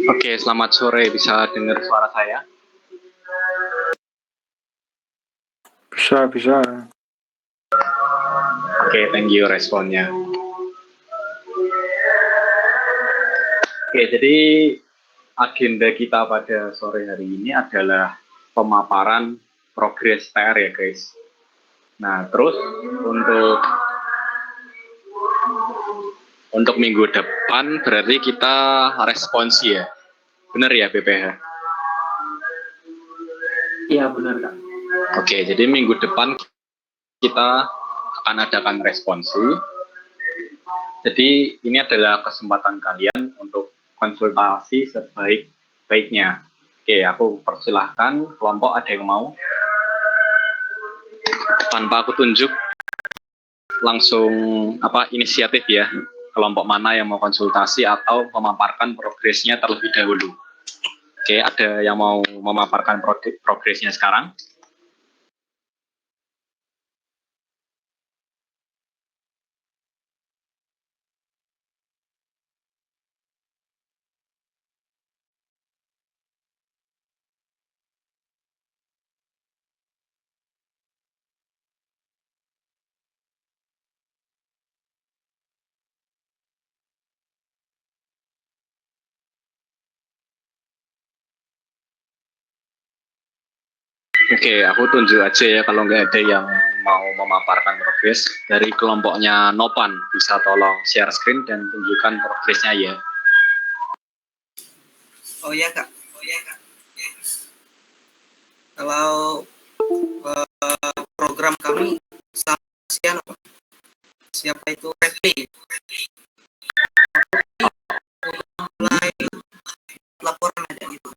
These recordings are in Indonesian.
Oke, selamat sore. Bisa dengar suara saya? Bisa. Oke, thank you responnya. Oke, jadi agenda kita pada sore hari ini adalah pemaparan progres PR ya guys. Nah, terus untuk minggu depan berarti kita responsi ya. Benar ya BPH? Iya benar Kak. Oke, jadi minggu depan kita akan adakan responsi. Jadi ini adalah kesempatan kalian untuk konsultasi sebaik-baiknya. Oke, aku persilahkan kelompok ada yang mau. Tanpa aku tunjuk, langsung inisiatif ya. Kelompok mana yang mau konsultasi atau memaparkan progresnya terlebih dahulu. Oke, ada yang mau memaparkan progresnya sekarang? Oke, aku tunjuk aja ya kalau nggak ada yang mau memaparkan progres. Dari kelompoknya Nopan, bisa tolong share screen dan tunjukkan progresnya ya. Oh iya Kak. Kalau program kami siapa itu Refli. Mulai laporan aja gitu.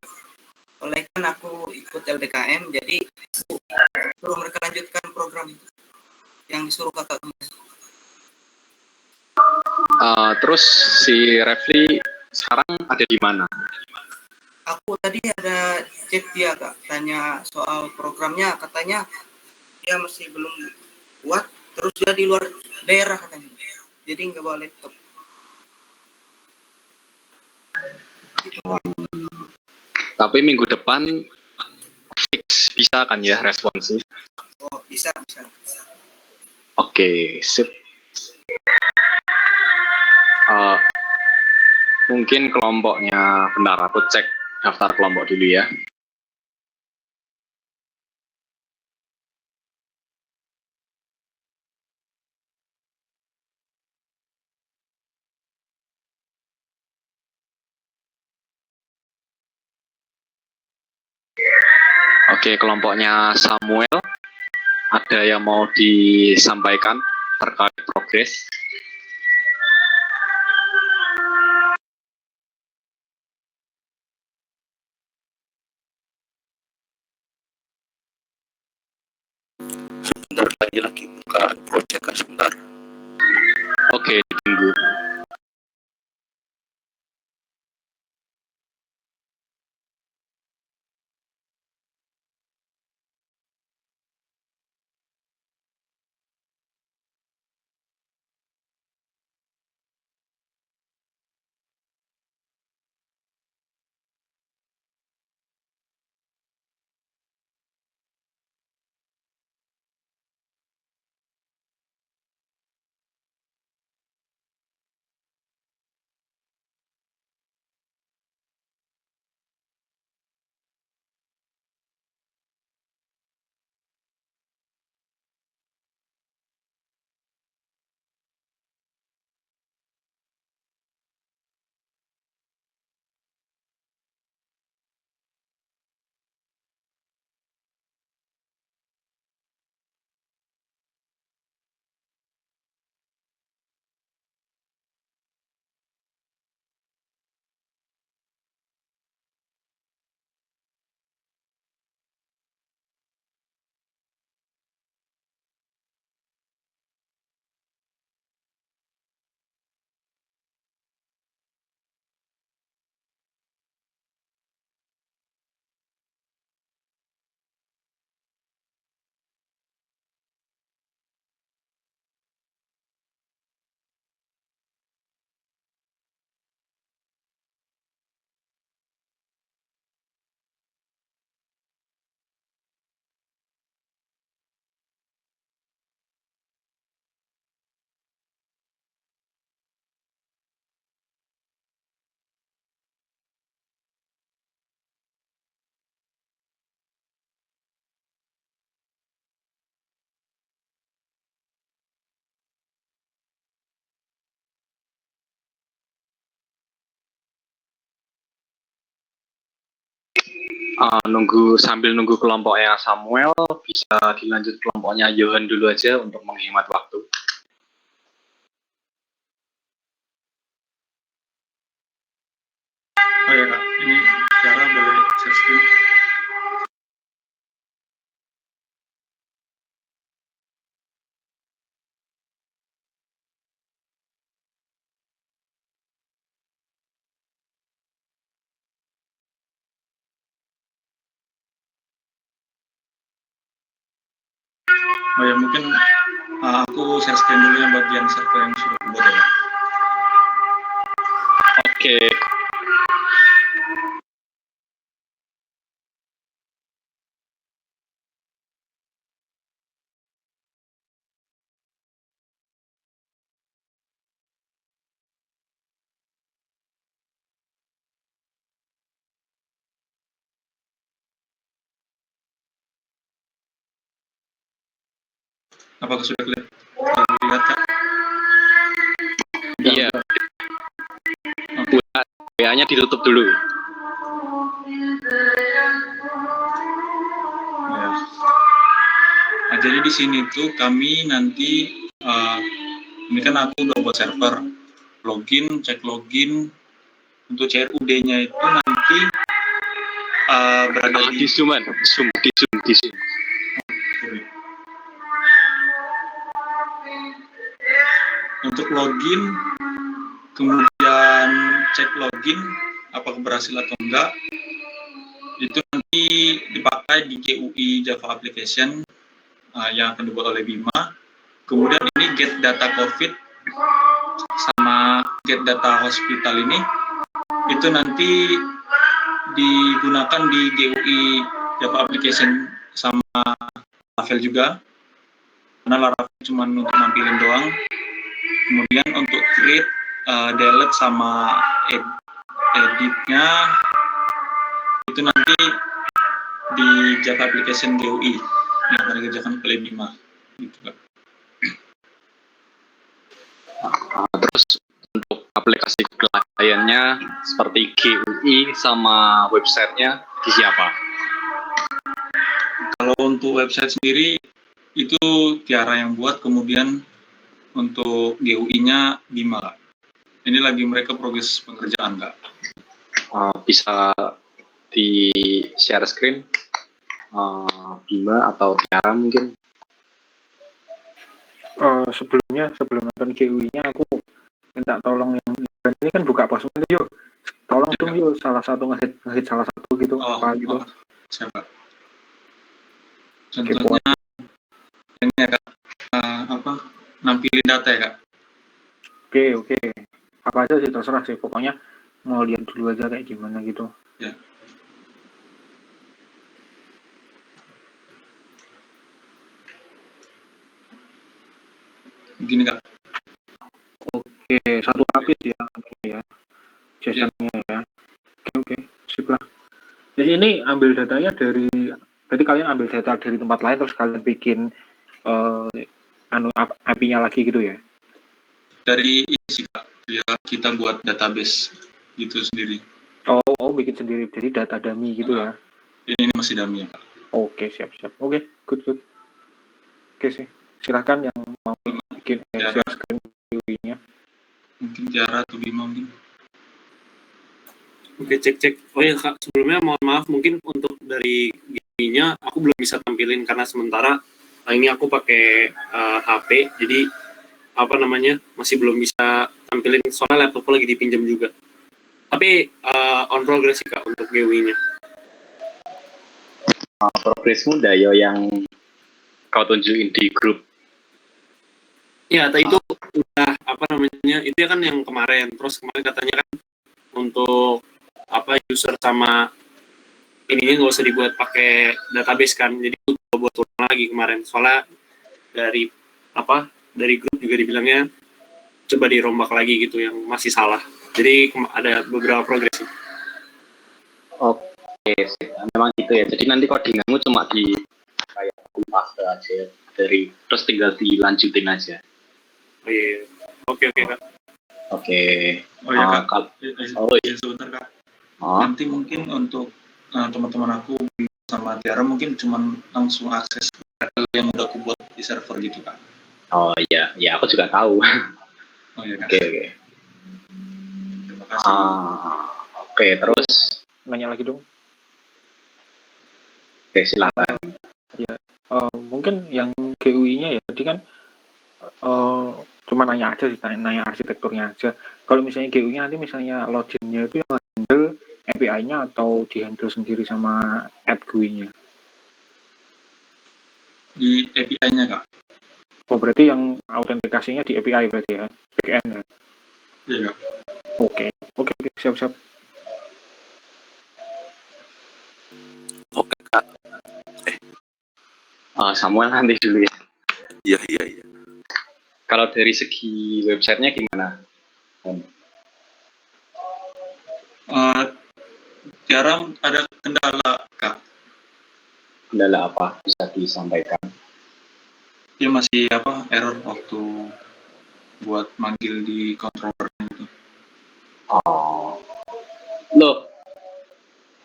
Oleh kan aku ikut LDKM, jadi suruh mereka lanjutkan program yang disuruh kakak. Terus si Refli sekarang ada di mana? Aku tadi ada chat dia Kak, tanya soal programnya, katanya dia masih belum buat, terus dia di luar daerah katanya, jadi nggak bawa laptop. Tapi minggu depan fix bisa kan ya responsif? Oh bisa. Oke, sip. Mungkin kelompoknya, bentar aku cek daftar kelompok dulu ya. Oke, kelompoknya Samuel, ada yang mau disampaikan terkait progres? Sebentar lagi buka project sebentar. Oke, ditunggu. Sambil nunggu kelompoknya Samuel, bisa dilanjut kelompoknya Johan dulu aja untuk menghemat waktu. Oh ya Kak, ini Tiara boleh share screen. Oh ya, mungkin aku share screen dulu yang bagian server yang sudah dibuat ya. Oke. Apakah sudah lihat Kak? Iya. WA-nya ditutup dulu. Ya. Nah, jadi di sini tuh kami nanti ini kan aku udah buat server, login, cek login. Untuk CRUD-nya itu nanti berada di Di Zoom. Untuk login, kemudian cek login apakah berhasil atau enggak, itu nanti dipakai di GUI Java Application yang akan dibuat oleh Bima. Kemudian ini get data COVID sama get data hospital ini itu nanti digunakan di GUI Java Application sama Laravel juga, karena Laravel cuma untuk nampilin doang. Kemudian untuk create, delete sama editnya itu nanti di Java Application GUI yang akan dikerjakan oleh Bima gitu Kak. Terus untuk aplikasi kliennya seperti GUI sama websitenya di siapa? Kalau untuk website sendiri itu Tiara yang buat, kemudian untuk GUI-nya Bima Kak. Ini lagi mereka progres pengerjaan Kak. Bisa di share screen Bima atau Tiara mungkin. Sebelum nonton GUI-nya aku minta tolong yang ini kan buka posmen yuk, tolong Ya, dong yuk salah satu ngehit salah satu gitu apa gitu. Siapa? Contohnya ini ya Kak, nampilin data ya Kak. Oke, apa aja sih terserah sih, pokoknya mau lihat dulu aja kayak gimana gitu. Ya. Begini Kak. Oke, satu lapis ya, ya. JSON-nya ya. Oke, sip lah. Jadi ini ambil datanya berarti kalian ambil data dari tempat lain terus kalian bikin API-nya lagi gitu ya? Dari ini sih Kak, ya kita buat database gitu sendiri. Oh, bikin sendiri, jadi data dummy gitu ya? Ini masih dummy ya Kak. Oke, siap. Oke, good. Oke sih, silahkan yang mau bikin share screen GUI-nya. Mungkin Tiara atau Bima mungkin. Oke, cek. Oh ya Kak, sebelumnya mohon maaf mungkin untuk dari GUI-nya aku belum bisa tampilin karena sementara ini aku pakai HP, jadi masih belum bisa tampilin soalnya laptopku lagi dipinjam juga. Tapi on progress sih Kak untuk GUI-nya. Progresmu Dayo yang kau tunjukin di grup. Ya, itu udah itu kan yang kemarin. Terus kemarin katanya kan untuk user sama ininya nggak usah dibuat pakai database kan, jadi buat ulang lagi kemarin. Soalnya dari grup juga dibilangnya coba dirombak lagi gitu yang masih salah. Jadi ada beberapa progres. Oke, memang gitu ya. Jadi nanti codinganmu cuma di kayak paste aja terus tinggal dilanjutin aja. Oh iya. Oke Kak. Oke. Oh ya Kak. Iya. Sebentar Kak. Nanti mungkin untuk teman-teman aku sama Tiara mungkin cuman langsung akses yang udah aku buat di server gitu Kak. Oh iya, ya aku juga tahu. Oh iya Kak. Oke. Terima kasih. Oke, terus Nanya lagi dong. oke, silakan. Mungkin yang GUI-nya ya, tadi kan cuma nanya aja sih, nanya arsitekturnya aja. Kalau misalnya GUI-nya nanti misalnya login-nya itu yang handle API-nya atau di-handle sendiri sama app GUI-nya? Di API-nya Kak. Oh, berarti yang autentikasinya di API berarti ya, back-end ya? Iya Kak. Oke, siap-siap. Oke Kak. Samuel nanti dulu ya. Iya. Kalau dari segi websitenya gimana? Tiara ada kendala Kak. Kendala apa bisa disampaikan? Dia masih error waktu buat manggil di controller itu. Oh, loh,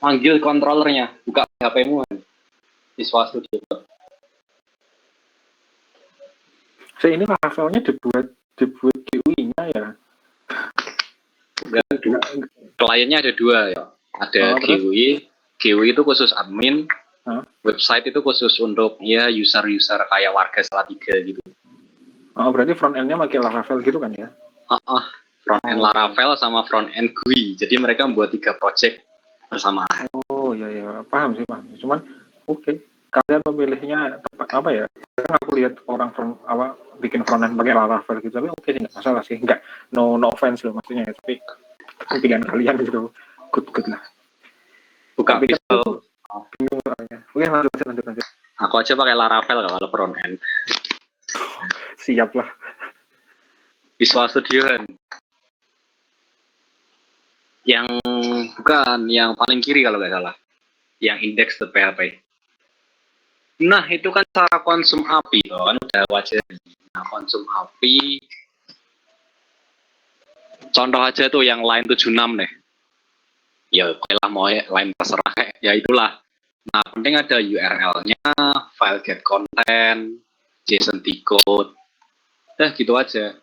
manggil kontrolernya, buka HP-mu kan? Visual Studio. Ini levelnya dibuat GUI-nya ya? Kliennya ada dua ya. Ada GUI itu khusus admin, website itu khusus untuk ya user-user kayak warga Salatiga gitu. Oh, berarti front end-nya pakai Laravel gitu kan ya? Front end Laravel sama front end GUI. Jadi mereka membuat 3 project bersamaan. Oh iya, paham sih. Cuman oke. Kalian memilihnya apa ya? Kan aku lihat orang bikin front end pakai Laravel gitu, tapi oke sih, nggak masalah sih. Nggak, no offense loh maksudnya, tapi pilihan kalian gitu. Good lah. Buka Visual. Bingung soalnya. Oke, lanjut. Aku aja pakai Laravel kalau front end. Siap lah. Visual Studio kan. Yang bukan, yang paling kiri kalau nggak salah. Yang index.php. Nah, itu kan cara konsum API, kan udah wajar. Nah, konsum API, contoh aja tuh yang line 76 nih. Ya, lah mau line terserah, ya itulah. Nah, penting ada URL-nya, file get content, JSON decode, gitu aja.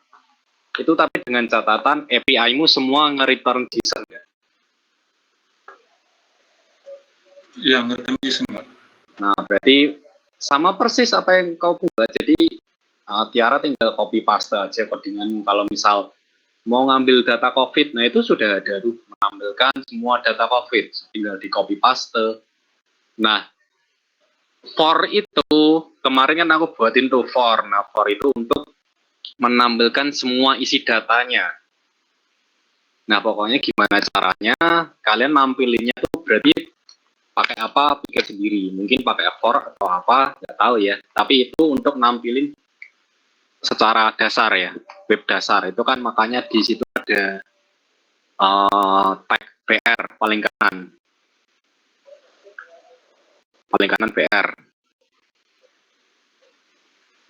Itu tapi dengan catatan API-mu semua nge-return JSON ya. Iya, nge-return JSON Kak. Nah, berarti sama persis apa yang kau buat. Jadi Tiara tinggal copy paste aja codinganmu. Kalau misal mau ngambil data COVID, nah itu sudah ada tuh, mengambilkan semua data COVID, tinggal di copy paste. Nah, for itu kemarin kan aku buatin tuh for. Nah, for itu untuk menampilkan semua isi datanya. Nah, pokoknya gimana caranya kalian nampilinnya tuh berarti pakai apa, pikir sendiri. Mungkin pakai for atau apa, nggak tahu ya. Tapi itu untuk nampilin secara dasar ya, web dasar. Itu kan makanya di situ ada tag BR paling kanan. Paling kanan BR.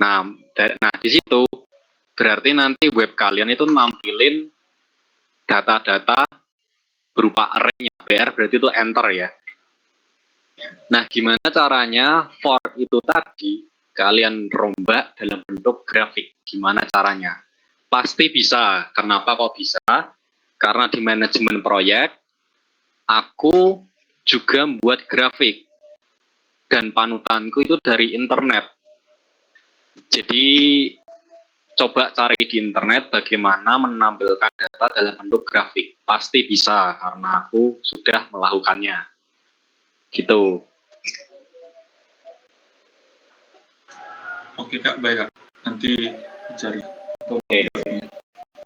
Nah, di situ berarti nanti web kalian itu nampilin data-data berupa array-nya. BR berarti itu enter ya. Nah, gimana caranya for itu tadi kalian rombak dalam bentuk grafik? Gimana caranya? Pasti bisa. Kenapa kok bisa? Karena di manajemen proyek, aku juga membuat grafik. Dan panutanku itu dari internet. Jadi, coba cari di internet bagaimana menampilkan data dalam bentuk grafik. Pasti bisa, karena aku sudah melakukannya. Gitu. Oke Kak, baik Kak. Nanti cari. Oke,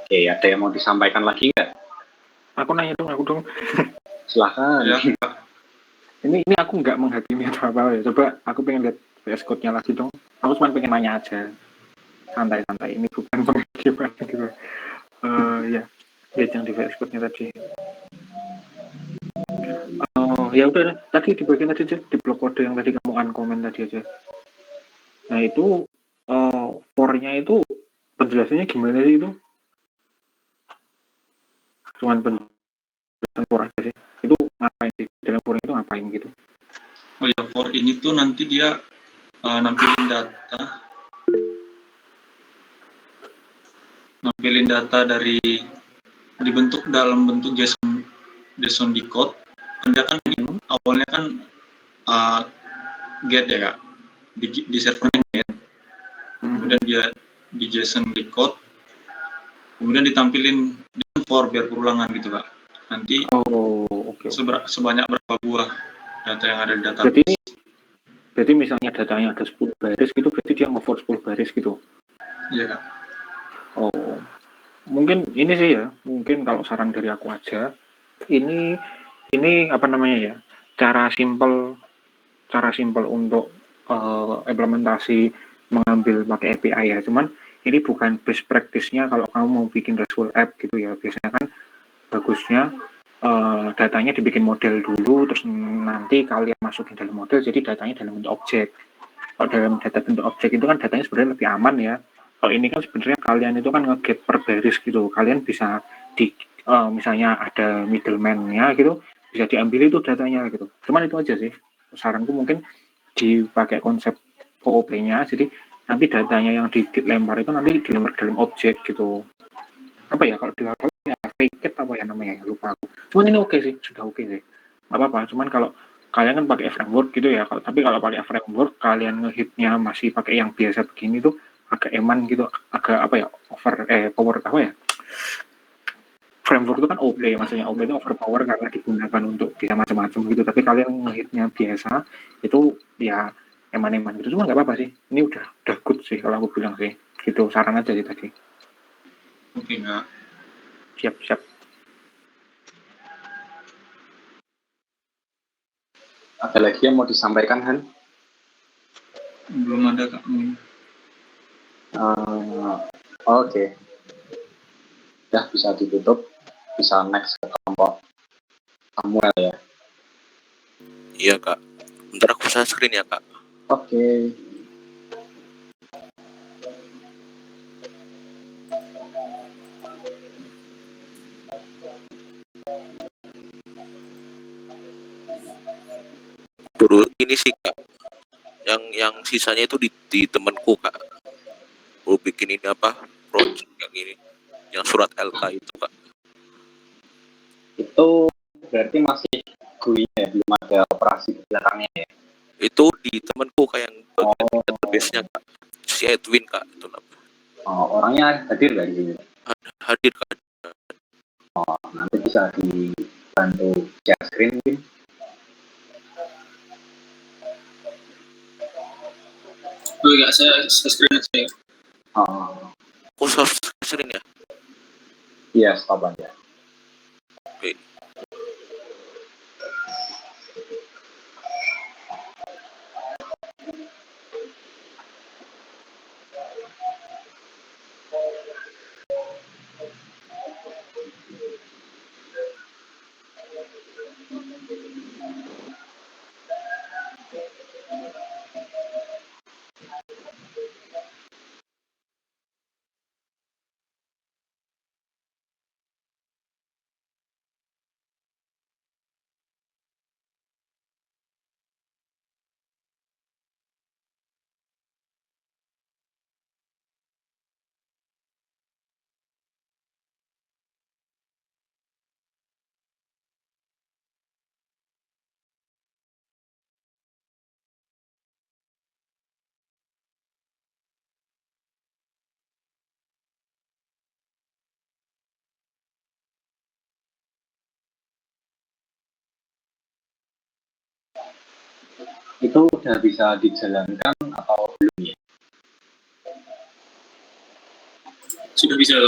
ada yang mau disampaikan lagi nggak? Aku nanya dong, Silahkan. Ya, Kak. Ini aku nggak menghakimi atau apa ya. Coba aku pengen lihat VS Code-nya lagi dong. Aku cuma pengen nanya aja. Santai-santai. Ini bukan penghakiman gitu. Ya, lihat yang di VS Code-nya tadi. Ya udah, tadi di bagian tadi aja, di blok kode yang tadi kamu uncomment tadi aja. Nah itu for-nya itu penjelasannya gimana sih itu? Cuman penjelasan for aja sih. Itu ngapain sih? Dalam for itu ngapain gitu? ini tuh nanti dia nampilin data dari dibentuk dalam bentuk JSON decode. Dia kan ini awalnya kan get ya kak, di servernya get, kemudian dia di JSON decode, kemudian ditampilin for biar perulangan gitu kak. Nanti oke. sebanyak berapa buah data yang ada di database. Berarti misalnya datanya ada 10 baris gitu, berarti dia nge-for 10 baris gitu. Iya kak. Oh, mungkin ini sih ya, mungkin kalau saran dari aku aja, ini apa namanya ya, cara simple untuk implementasi mengambil pakai API ya. Cuman ini bukan best practice-nya kalau kamu mau bikin RESTful app gitu ya. Biasanya kan bagusnya datanya dibikin model dulu, terus nanti kalian masukin dalam model, jadi datanya dalam bentuk objek. Kalau dalam data bentuk objek itu kan datanya sebenarnya lebih aman ya. Kalau ini kan sebenarnya kalian itu kan nge-get per baris gitu. Kalian bisa misalnya ada middleman-nya gitu, bisa diambil itu datanya gitu. Cuman itu aja sih. Saranku mungkin dipakai konsep OOP-nya, jadi nanti datanya yang dilempar itu nanti dilempar dalam objek gitu. Apa ya, kalau di ya fake apa ya namanya ya, lupa aku. Cuman ini oke sih, sudah oke sih. Nggak apa-apa, cuman kalau kalian kan pakai framework gitu ya, tapi kalau pakai framework kalian ngehitnya masih pakai yang biasa begini tuh agak eman gitu, agak apa ya, power apa ya, framework itu kan OP, maksudnya OP itu overpower karena digunakan untuk bisa macam-macam gitu, tapi kalian ngehitnya biasa itu ya eman-eman gitu. Cuma nggak apa-apa sih, ini udah good sih kalau aku bilang sih gitu. Saran aja sih tadi. Oke kak. Siap. Ada lagi yang mau disampaikan, Han? Belum ada kak. Oke. Ya, bisa ditutup. Bisa next ke kelompok Samuel ya. Iya kak. Bentar aku share screen ya kak. Oke. Baru ini sih kak. Yang sisanya itu di temanku kak. Aku bikin ini apa? Project yang ini. Yang surat LK itu kak. Itu berarti masih GUI-nya ya, belum ada operasi di belakangnya ya? Itu di temanku kak yang bagian database-nya kak. Si Edwin kak itu namanya. Orangnya hadir nggak di sini? Hadir kak. Nanti bisa dibantu share screen mungkin. Enggak, saya screen aja. Aku share screen ya. Iya, stop aja. Oke. Itu udah bisa dijalankan atau belum ya? Sudah bisa.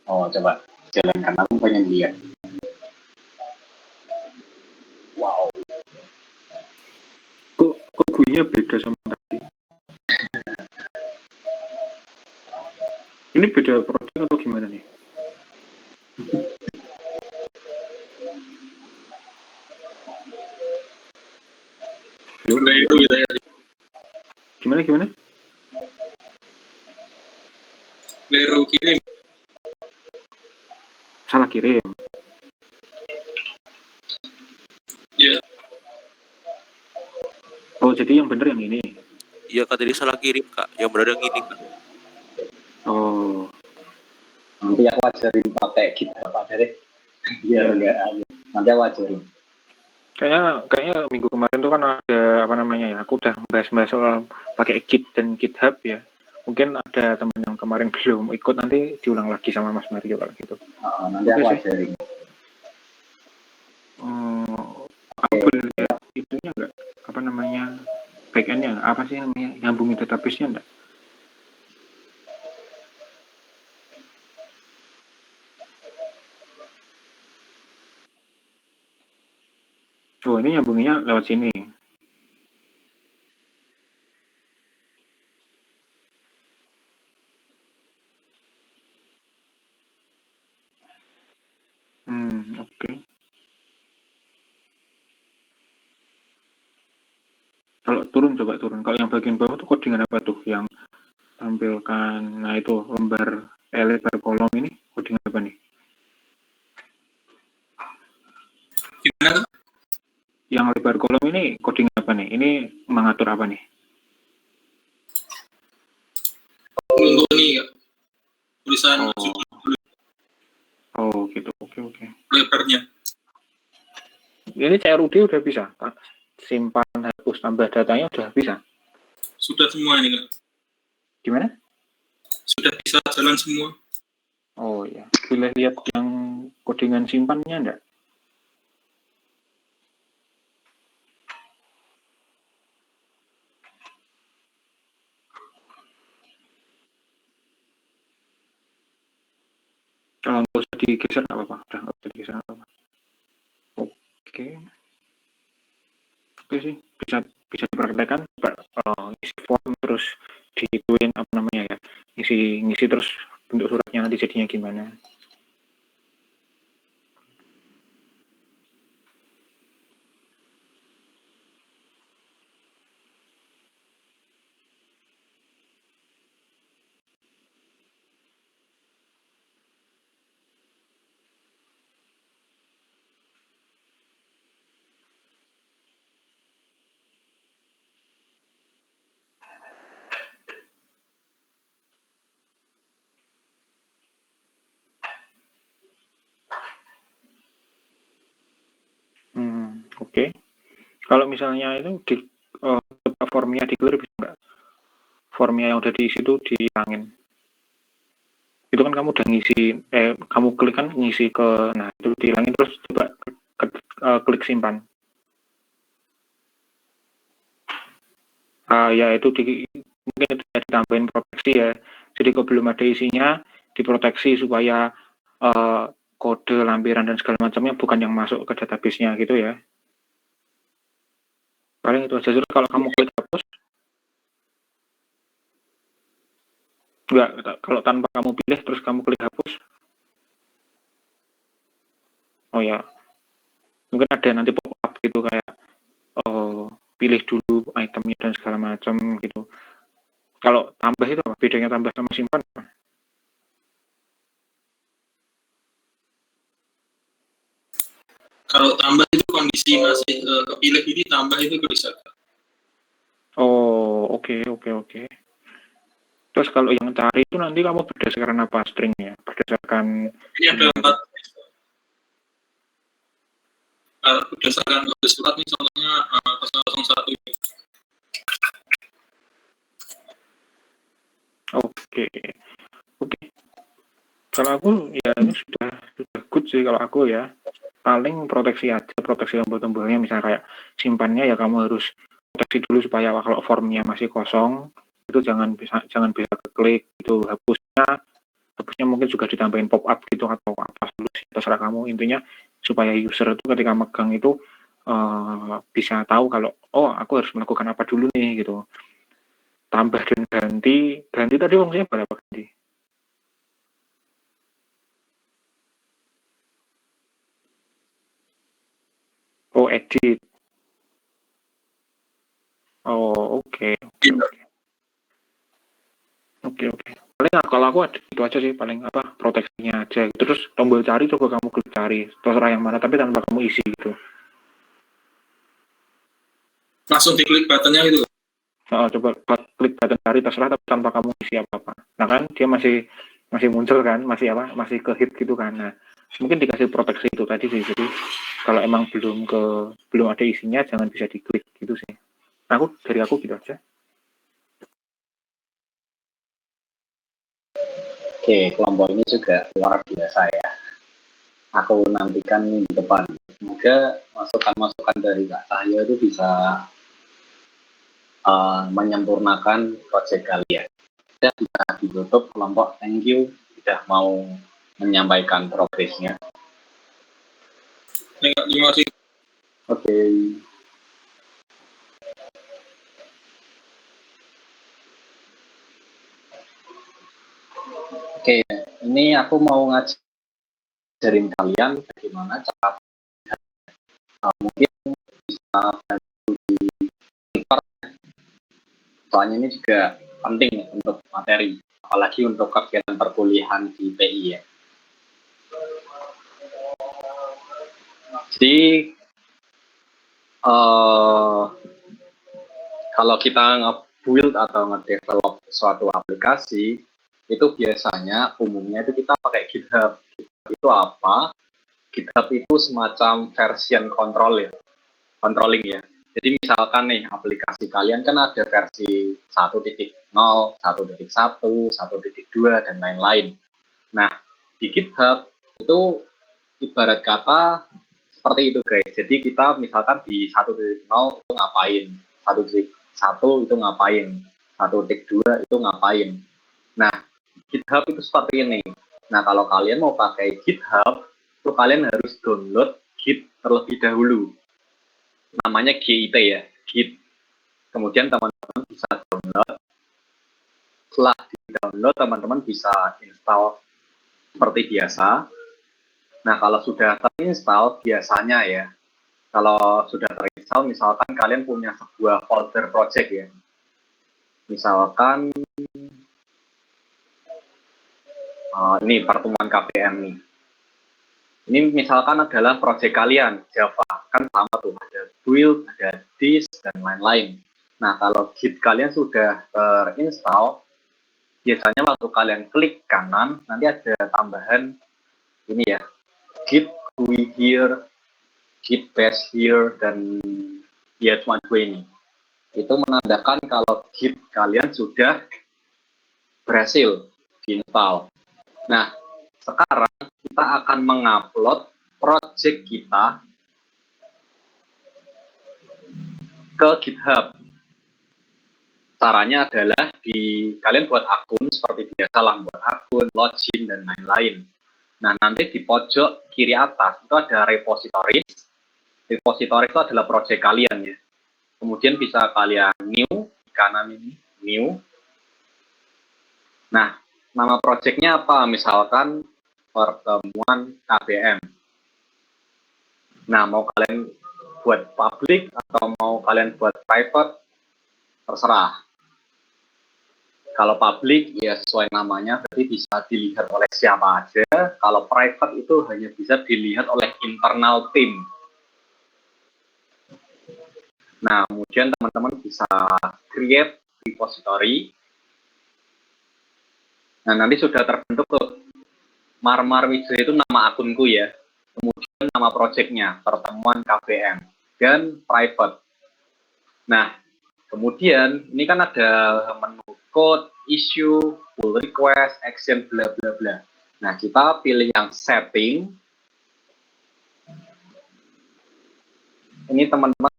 Coba jalankan, aku pengen lihat. Wow. Kok GUI-nya beda sama tadi? Ini beda project atau gimana nih? Udah itu gitu ya. Gimana? Baru kirim. Salah kirim. Ya. Oh, jadi yang bener yang ini. Iya Kak, tadi salah kirim Kak, yang benar yang ini Kak. Oh, Nanti aku ajarin pakai GitHub aja deh. Biar enggak nanti aku ajarin. kayaknya minggu kemarin tuh kan ada apa namanya ya, aku udah bahas soal pakai Git dan GitHub ya. Mungkin ada teman yang kemarin belum ikut, nanti diulang lagi sama Mas Mario kalau gitu. Nanti aku Oke sih. ajarin. Aku boleh lihat itunya enggak, apa namanya, backend-nya nggak? Apa sih namanya, nyambungin database-nya enggak? Oh, ini nyambunginnya lewat sini. Oke. Kalau turun, coba turun. Kalau yang bagian bawah tuh codingan apa tuh? Yang tampilkan, nah itu lembar lebar kolom ini codingan apa nih? Gimana tuh? Yang lebar kolom ini codingan apa nih? Ini mengatur apa nih? Untuk ini ya, tulisan Oh gitu, oke. lebarnya. Ini CRUD udah bisa, Pak? Simpan, hapus, tambah datanya udah bisa. Sudah semua ini Kak. Gimana? Sudah bisa jalan semua. Oh iya, boleh lihat yang codingan simpannya enggak? Kalau nggak usah digeser nggak apa-apa, udah nggak usah digeser nggak apa-apa. Oke sih, bisa dipraktekkan, isi form terus diituin apa namanya ya, ngisi terus bentuk suratnya nanti jadinya gimana. Oke. Kalau misalnya itu formnya di-clear bisa nggak? Formnya yang udah diisi itu dihilangin. Itu kan kamu udah ngisi, kamu klik kan ngisi ke, nah itu dihilangin terus coba klik simpan. Ya itu mungkin itu ditambahin proteksi ya. Jadi kalau belum ada isinya diproteksi supaya kode lampiran dan segala macamnya bukan yang masuk ke database-nya gitu ya. Paling itu aja. Terus kalau kamu klik hapus, enggak, kalau tanpa kamu pilih terus kamu klik hapus, oh ya, mungkin ada nanti pop-up gitu kayak pilih dulu itemnya dan segala macam gitu. Kalau tambah itu apa? Bedanya tambah sama simpan apa? Kalau tambah itu kondisi masih kepilih ini tambah itu bisa. Oh, oke. Terus kalau yang cari itu nanti kamu berdasarkan apa stringnya? Berdasarkan Ini ada 4 berdasarkan kode surat nih, contohnya 001. Oke. Kalau aku ya ini sudah good sih kalau aku ya. Paling proteksi aja, proteksi tombol-tombolnya, misalnya kayak simpannya ya kamu harus proteksi dulu supaya kalau formnya masih kosong itu jangan bisa keklik itu. Hapusnya mungkin juga ditambahin pop up gitu atau apa solusi, terserah kamu. Intinya supaya user itu ketika megang itu bisa tahu kalau aku harus melakukan apa dulu nih gitu. Tambah dan ganti tadi fungsinya berapa ganti? Oh, edit. Oh, oke. Paling kalau aku itu aja sih, paling proteksinya aja. Terus tombol cari coba kamu klik cari, terserah yang mana tapi tanpa kamu isi gitu. Langsung diklik buttonnya itu. Coba klik button cari terserah tapi tanpa kamu isi apa-apa. Nah kan dia masih muncul kan, masih ke hit gitu kan. Nah mungkin dikasih proteksi itu tadi sih. Jadi kalau emang belum ada isinya jangan bisa diklik gitu sih. Dari aku gitu aja. Oke, kelompok ini juga luar biasa ya. Aku nantikan minggu depan. Semoga masukan-masukan dari Kak Cahyo itu bisa menyempurnakan proyek kalian. Sudah bisa ditutup kelompok. Thank you sudah mau menyampaikan progresnya. Terima kasih. Oke. Oke, ini aku mau ngajarin kalian bagaimana cara mungkin bisa bantu di record. Soalnya ini juga penting untuk materi, apalagi untuk kegiatan perkuliahan di PI ya. Jadi kalau kita nge-build atau nge-develop suatu aplikasi, itu biasanya umumnya itu kita pakai GitHub. GitHub itu apa? GitHub itu semacam version controlling ya. Jadi misalkan nih aplikasi kalian kan ada versi 1.0, 1.1, 1.2 dan lain-lain. Nah, di GitHub itu ibarat kata seperti itu guys. Jadi kita misalkan di 1.0 itu ngapain, 1.1 itu ngapain, 1.2 itu ngapain. Nah, GitHub itu seperti ini. Nah, kalau kalian mau pakai GitHub, itu kalian harus download Git terlebih dahulu. Namanya Git ya, Git. Kemudian teman-teman bisa download. Setelah di-download, teman-teman bisa install seperti biasa. Nah, kalau sudah terinstall, biasanya ya, kalau sudah terinstall, misalkan kalian punya sebuah folder project ya. Misalkan ini pertemuan KPM nih. Ini misalkan adalah project kalian, Java. Kan sama tuh, ada build, ada this, dan lain-lain. Nah, kalau Git kalian sudah terinstall, biasanya waktu kalian klik kanan, nanti ada tambahan ini ya, Git GUI here, Git bash here, dan ya cuma dua ini. Itu menandakan kalau Git kalian sudah berhasil diinstal. Nah, sekarang kita akan mengupload project kita ke GitHub. Caranya adalah kalian buat akun seperti biasa lah, buat akun, login, dan lain-lain. Nah, nanti di pojok kiri atas itu ada repository. Repository itu adalah project kalian ya. Kemudian bisa kalian new, di kanan ini, new. Nah, nama projectnya apa? Misalkan pertemuan KBM. Nah, mau kalian buat public atau mau kalian buat private, terserah. Kalau public ya sesuai namanya, berarti bisa dilihat oleh siapa aja. Kalau private itu hanya bisa dilihat oleh internal team. Nah, kemudian teman-teman bisa create repository. Nah, nanti sudah terbentuk tuh. Marmar Wijaya itu nama akunku ya. Kemudian nama projectnya, pertemuan KBM. Dan private. Nah, kemudian ini kan ada menu code, issue, pull request, action, bla bla bla. Nah, kita pilih yang setting. Ini teman-teman,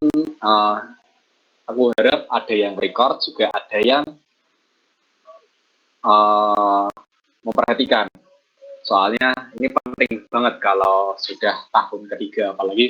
aku harap ada yang record, juga ada yang memperhatikan. Soalnya ini penting banget kalau sudah tahun ketiga, apalagi